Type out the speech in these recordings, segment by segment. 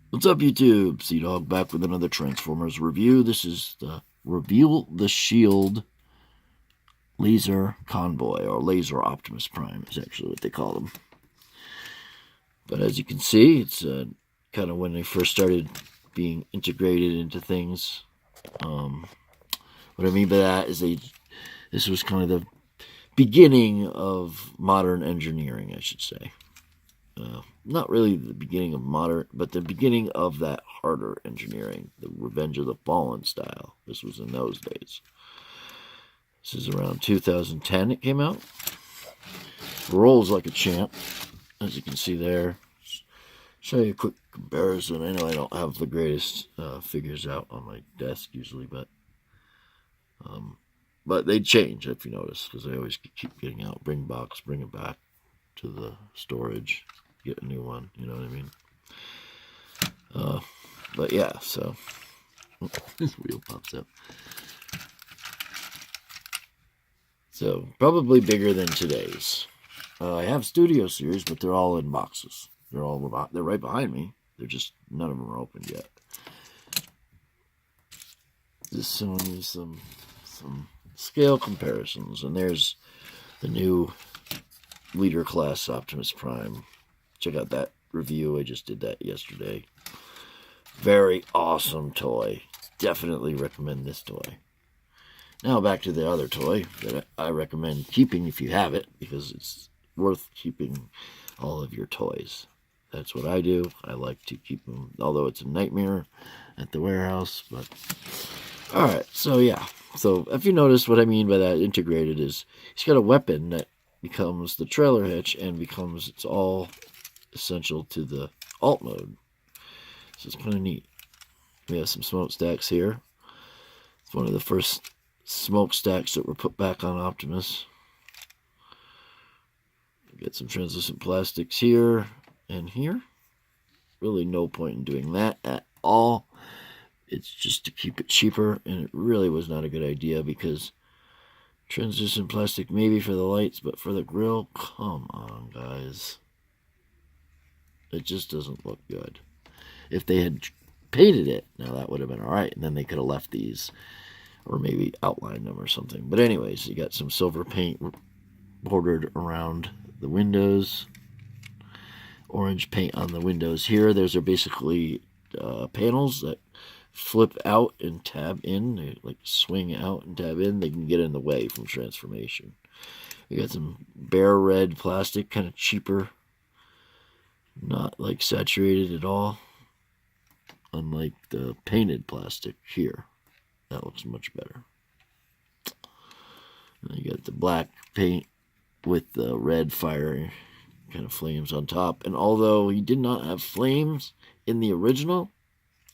What's up, YouTube? Cdog back with another Transformers review. This is the Reveal the Shield Laser Convoy, or Laser Optimus Prime is actually what they call them. But as you can see, it's kind of when they first started being integrated into things. What I mean by that is this was kind of the beginning of modern engineering, I should say. Not really the beginning of modern, but the beginning of that harder engineering, the Revenge of the Fallen style. This was in those days. This is around 2010 it came out. Rolls like a champ, as you can see there. Show you a quick comparison. I know I don't have the greatest figures out on my desk usually, but they change if you notice, because I always keep getting out, bring box, bring it back to the storage, get a new one, you know what I mean? But yeah, so this wheel pops up. So probably bigger than today's. I have Studio Series, but they're all in boxes. They're right behind me. They're just none of them are opened yet. Just showing you some scale comparisons, and there's the new Leader Class Optimus Prime. Check out that review. I just did that yesterday. Very awesome toy. Definitely recommend this toy. Now back to the other toy that I recommend keeping if you have it, because it's worth keeping all of your toys. That's what I do. I like to keep them, although it's a nightmare at the warehouse. But alright, so yeah. So if you notice, what I mean by that integrated is he's got a weapon that becomes the trailer hitch and becomes, it's all essential to the alt mode. So it's kind of neat. We have some smokestacks here. It's one of the first smokestacks that were put back on Optimus. Get some translucent plastics here and here. Really no point in doing that at all. It's just to keep it cheaper, and it really was not a good idea, because translucent plastic maybe for the lights, but for the grill, come on, guys. It just doesn't look good. If they had painted it, now that would have been alright, and then they could have left these, or maybe outlined them or something. But anyways, you got some silver paint bordered around the windows. Orange paint on the windows here. Those are basically panels that flip out and tab in. They like swing out and tab in. They can get in the way from transformation. We got some bare red plastic, kind of cheaper. Not like saturated at all. Unlike the painted plastic here. That looks much better. And you got the black paint with the red fire kind of flames on top. And although he did not have flames in the original,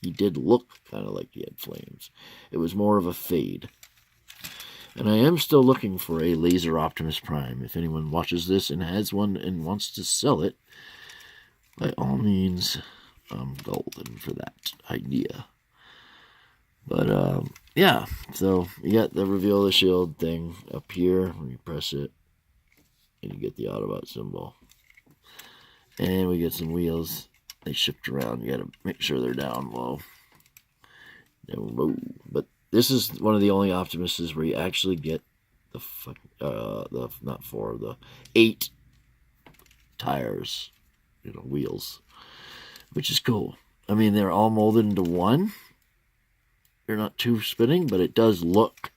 he did look kind of like he had flames. It was more of a fade. And I am still looking for a Laser Optimus Prime. If anyone watches this and has one and wants to sell it, by all means, I'm golden for that idea. But, yeah. So, you got the Reveal the Shield thing up here. When you press it, and you get the Autobot symbol. And we get some wheels. They shift around. You got to make sure they're down low. But this is one of the only Optimuses where you actually get the 8 tires, wheels, which is cool. I mean, they're all molded into one. They're not too spinning, but it does look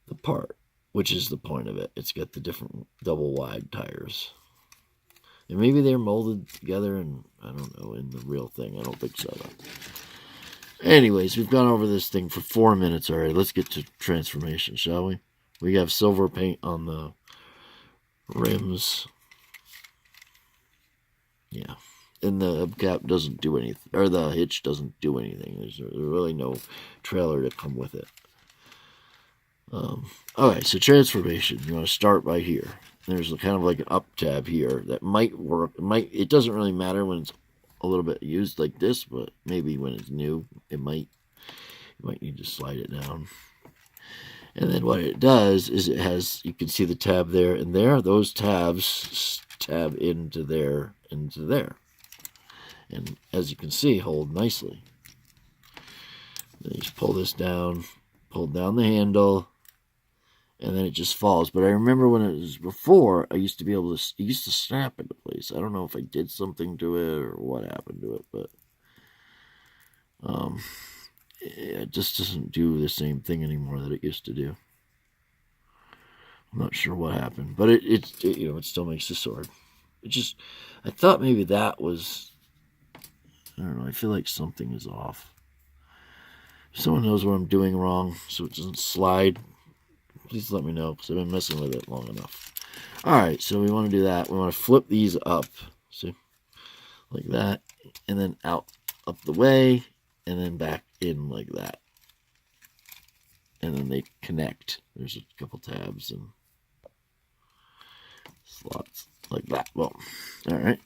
the part, which is the point of it. It's got the different double wide tires. And maybe they're molded together, and I don't know, in the real thing. I don't think so, though. Anyways, we've gone over this thing for 4 minutes already. Let's get to transformation, shall we? We have silver paint on the rims. Yeah. And the hubcap doesn't do anything, or the hitch doesn't do anything. There's really no trailer to come with it. Alright, so transformation. You want to start by here. There's kind of like an up tab here that might work. It doesn't really matter when it's a little bit used like this, but maybe when it's new, you might need to slide it down. And then what it does is it has, you can see the tab there and there. Those tabs tab into there, and as you can see, hold nicely. Then you just pull this down, pull down the handle, and then it just falls. But I remember when it was before, I used to be able to, it used to snap into place. I don't know if I did something to it or what happened to it, but it just doesn't do the same thing anymore that it used to do. I'm not sure what happened, but it still makes the sword. I thought maybe that was, I don't know, I feel like something is off. If someone knows what I'm doing wrong so it doesn't slide, please let me know, because I've been messing with it long enough. Alright, so we want to do that. We want to flip these up, see, like that, and then out, up the way, and then back in like that. And then they connect. There's a couple tabs and slots like that. Well, alright.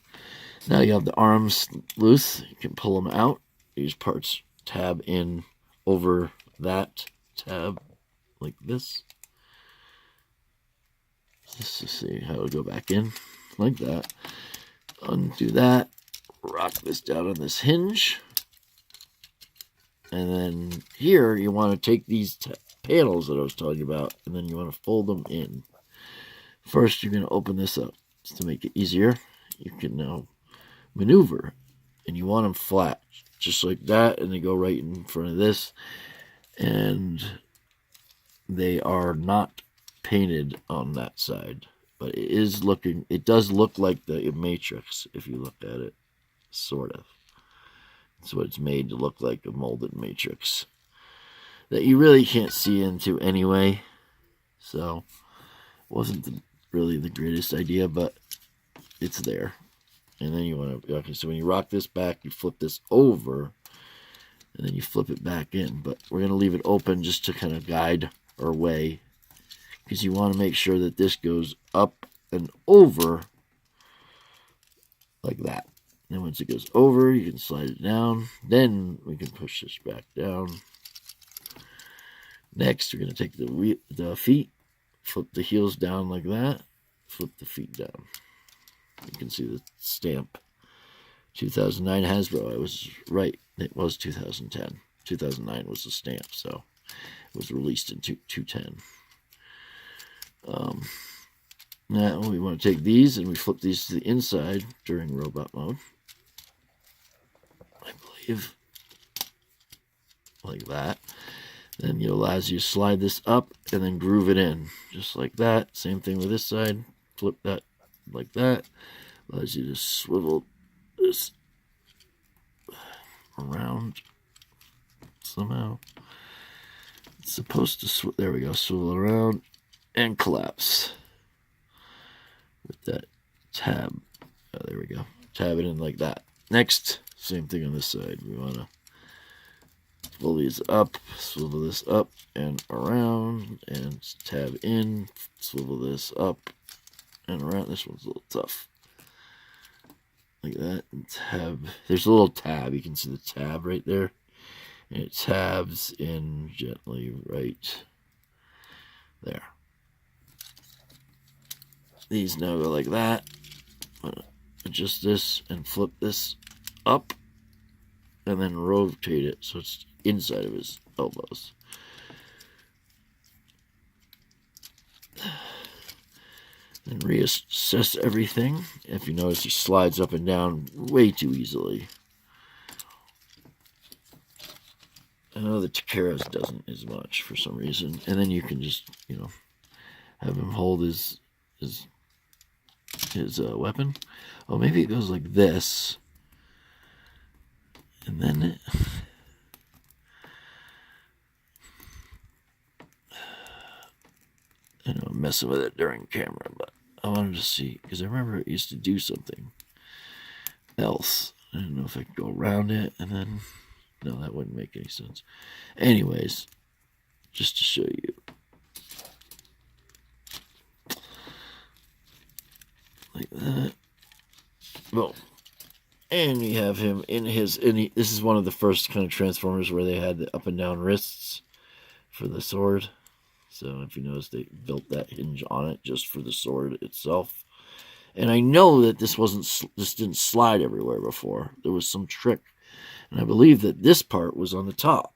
Now you have the arms loose. You can pull them out. These parts tab in over that tab like this. Just to see how it'll go back in like that. Undo that. Rock this down on this hinge. And then here you want to take these panels that I was talking about, and then you want to fold them in. First, you're going to open this up just to make it easier. You can now maneuver, and you want them flat, just like that, and they go right in front of this. And they are not painted on that side, but it does look like the Matrix if you look at it, sort of. That's what it's made to look like, a molded Matrix that you really can't see into anyway. So it wasn't really the greatest idea, but it's there. And then you want to, okay, so when you rock this back, you flip this over, and then you flip it back in. But we're going to leave it open just to kind of guide our way, because you want to make sure that this goes up and over like that. And once it goes over, you can slide it down. Then we can push this back down. Next, we're going to take the feet, flip the heels down like that, flip the feet down. You can see the stamp. 2009 Hasbro. I was right. It was 2010. 2009 was the stamp, so it was released in 2010. Now we want to take these and we flip these to the inside during robot mode. I believe like that. Then it allows you to slide this up and then groove it in just like that. Same thing with this side. Flip that like that. Allows you to swivel this around somehow. It's supposed to there we go, swivel around and collapse with that tab. Oh, there we go. Tab it in like that. Next, same thing on this side. We want to pull these up, swivel this up and around, and tab in, swivel this up and around. This one's a little tough. Like that. And tab. There's a little tab. You can see the tab right there. And it tabs in gently right there. These now go like that. Adjust this and flip this up and then rotate it so it's inside of his elbows. Then reassess everything. If you notice, he slides up and down way too easily. I know the Takara's doesn't as much for some reason. And then you can just, have him hold his weapon. Oh, maybe it goes like this. And then I'm messing with it during camera, but I wanted to see, because I remember it used to do something else. I don't know if I could go around it, and then, no, that wouldn't make any sense. Anyways, just to show you. Like that. Boom. And you have him in his, this is one of the first kind of Transformers where they had the up and down wrists for the sword. So if you notice, they built that hinge on it just for the sword itself. And I know that this didn't slide everywhere before. There was some trick. And I believe that this part was on the top.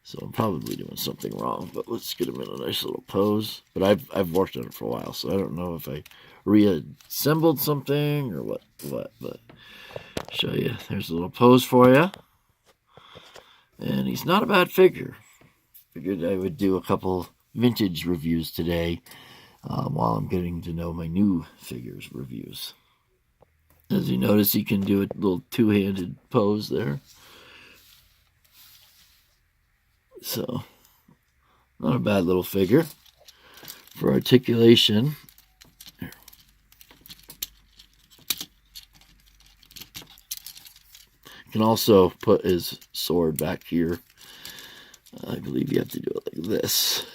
So I'm probably doing something wrong, but let's get him in a nice little pose. But I've worked on it for a while, so I don't know if I reassembled something or what. But show you. There's a little pose for you. And he's not a bad figure. Figured I would do a couple vintage reviews today while I'm getting to know my new figures reviews. As you notice, he can do a little two-handed pose there. So, not a bad little figure. For articulation, you can also put his sword back here. I believe you have to do it like this.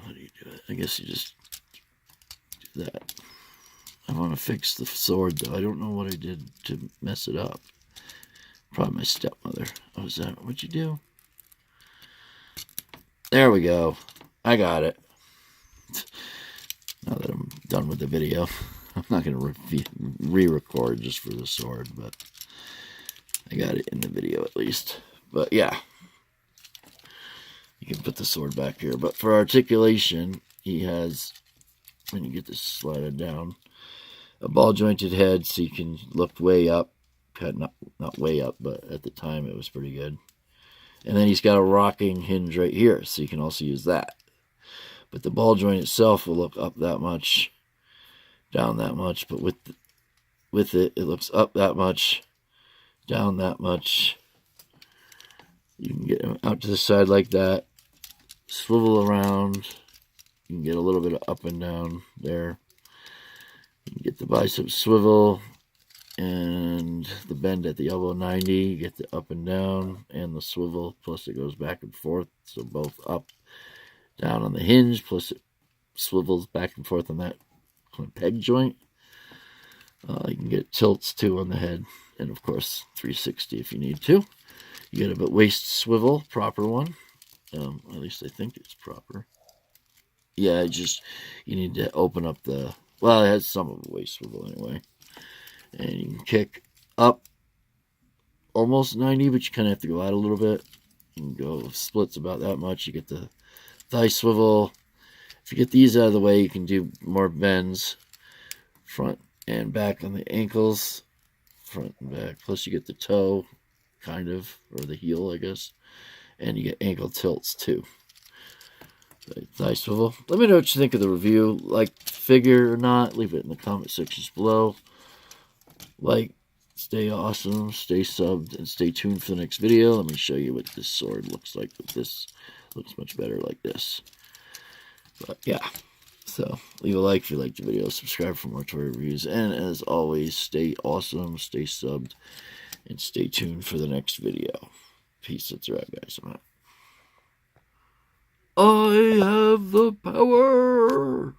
How do you do it? I guess you just do that. I want to fix the sword, though. I don't know what I did to mess it up. Probably my stepmother. Oh, is that what you do? There we go. I got it. Now that I'm done with the video, I'm not going to re-record just for the sword, but I got it in the video at least. But yeah, you can put the sword back here. But for articulation, he has, when you get this slided down, a ball-jointed head so you can look way up. Not way up, but at the time it was pretty good. And then he's got a rocking hinge right here, so you can also use that. But the ball joint itself will look up that much, down that much. But with it, it looks up that much, down that much. You can get him out to the side like that, swivel around. You can get a little bit of up and down there. You can get the bicep swivel and the bend at the elbow 90. You get the up and down and the swivel, plus it goes back and forth. So both up, down on the hinge, plus it swivels back and forth on that peg joint. You can get tilts too on the head, and of course 360 if you need to. You get a waist swivel, proper one. At least I think it's proper. Yeah, you need to open up the, well, it has some of a waist swivel anyway. And you can kick up almost 90, but you kind of have to go out a little bit. You can go splits about that much. You get the thigh swivel. If you get these out of the way, you can do more bends, front and back on the ankles, front and back. Plus you get the toe, kind of, or the heel, I guess. And you get ankle tilts too. Thigh swivel. Let me know what you think of the review. Like the figure or not, leave it in the comment sections below. Like, stay awesome, stay subbed, and stay tuned for the next video. Let me show you what this sword looks like. But this looks much better like this. But yeah, so leave a like if you liked the video. Subscribe for more toy reviews. And as always, stay awesome, stay subbed, and stay tuned for the next video. Peace. That's right, guys. I'm out. I have the power.